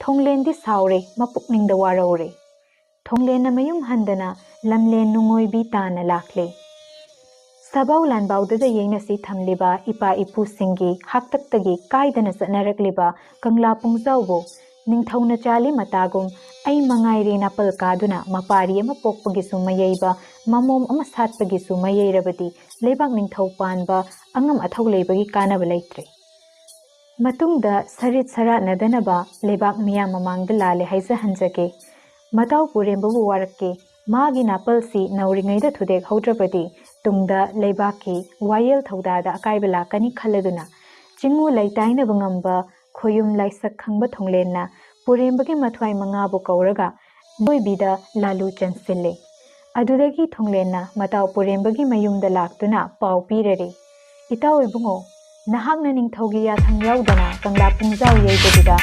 ꯊꯣꯡꯂꯦꯟꯗꯤ ꯁꯥꯎꯔꯦ ꯃꯄꯨꯛꯅꯤꯡꯗ ꯋꯥꯔꯧꯔꯦ꯫ ꯊꯣꯡꯂꯦꯟꯅ ꯃꯌꯨꯝ ꯍꯟꯗꯅ ꯂꯝꯂꯦꯟ ꯅꯨꯡꯉꯣꯏꯕꯤ ꯇꯥꯅ ꯂꯥꯛꯂꯦ꯫ ꯁꯥꯕꯧ ꯂꯥꯟꯕꯥꯎꯗꯗ ꯌꯦꯡꯅꯁꯤ ꯊꯝꯂꯤꯕ ꯏꯄꯥ ꯏꯄꯨꯁꯤꯡꯒꯤ ꯍꯥꯛꯇꯛꯇꯒꯤ ꯀꯥꯏꯗꯅ ꯆꯠꯅꯔꯛꯂꯤꯕ ꯀꯪꯂꯥ ꯄꯨꯡꯖꯥꯎꯕꯨ ꯅꯤꯡꯊꯧꯅ ꯆꯥꯂꯤ ꯃꯇꯥꯒꯨꯝ ꯑꯩ ꯃꯉꯥꯏꯔꯦ ꯅꯥꯄꯜ ꯀꯥꯗꯨꯅ ꯃꯄꯥꯔꯤ ꯑꯃ ꯄꯣꯛꯄꯒꯤꯁꯨ ꯃꯌꯩꯕ ꯃꯃꯣꯝ ꯑꯃ ꯁꯥꯠꯄꯒꯤꯁꯨ ꯃꯌꯩꯔꯕꯗꯤ ꯂꯩꯕꯥꯛ ꯅꯤꯡꯊꯧ ꯄꯥꯟꯕ ꯑꯉꯝ ꯑꯊꯧ ꯂꯩꯕꯒꯤ ꯀꯥꯟꯅꯕ ꯂꯩꯇ꯭ꯔꯦ꯫ ꯃꯇꯨꯡꯗ ꯁꯔꯤꯠ ꯁꯔꯥꯠꯅꯗꯅꯕ ꯂꯩꯕꯥꯛ ꯃꯤꯌꯥꯝ ꯃꯃꯥꯡꯗ ꯂꯥꯜꯂꯦ ꯍꯥꯏꯖꯍꯟꯖꯒꯦ꯫ ꯃꯇꯥꯎ ꯄꯨꯔꯦꯝꯕꯕꯨ ꯋꯥꯔꯛꯀꯦ, ꯃꯥꯒꯤ ꯅꯥꯄꯜꯁꯤ ꯅꯧꯔꯤꯉꯩꯗ ꯊꯨꯗꯦꯛꯍꯧꯗ꯭ꯔꯕꯗꯤ ꯇꯨꯡꯗ ꯂꯩꯕꯥꯛꯀꯤ ꯋꯥꯌꯦꯜ ꯊꯧꯗꯥꯗ ꯑꯀꯥꯏꯕ ꯂꯥꯛꯀꯅꯤ ꯈꯜꯂꯗꯨꯅ ꯆꯤꯡꯉꯨ ꯂꯩꯇꯥꯏꯅꯕ ꯉꯝꯕ ꯈꯣꯌꯨꯝ ꯂꯥꯏꯁꯛ ꯈꯪꯕ ꯊꯣꯡꯂꯦꯟꯅ ꯄꯨꯔꯦꯝꯕꯒꯤ ꯃꯊ꯭ꯋꯥꯏ ꯃꯉꯥꯕꯨ ꯀꯧꯔꯒ ꯅꯣꯏꯕꯤꯗ ꯂꯥꯂꯨ ꯆꯟꯁꯤꯜꯂꯦ꯫ ꯑꯗꯨꯗꯒꯤ ꯊꯣꯡꯂꯦꯟꯅ ꯃꯇꯥꯎ ꯄꯨꯔꯦꯝꯕꯒꯤ ꯃꯌꯨꯝꯗ ꯂꯥꯛꯇꯨꯅ ꯄꯥꯎ ꯄꯤꯔꯔꯦ, ꯏꯇꯥꯎ ꯏꯕꯨꯡꯉꯣ, ꯅꯍꯥꯛꯅ ꯅꯤꯡꯊꯧꯒꯤ ꯌꯥꯊꯪ ꯌꯥꯎꯗꯅ ꯀꯪꯂꯥ ꯄꯨꯡꯖꯥꯎ ꯌꯩꯕꯗꯨꯗ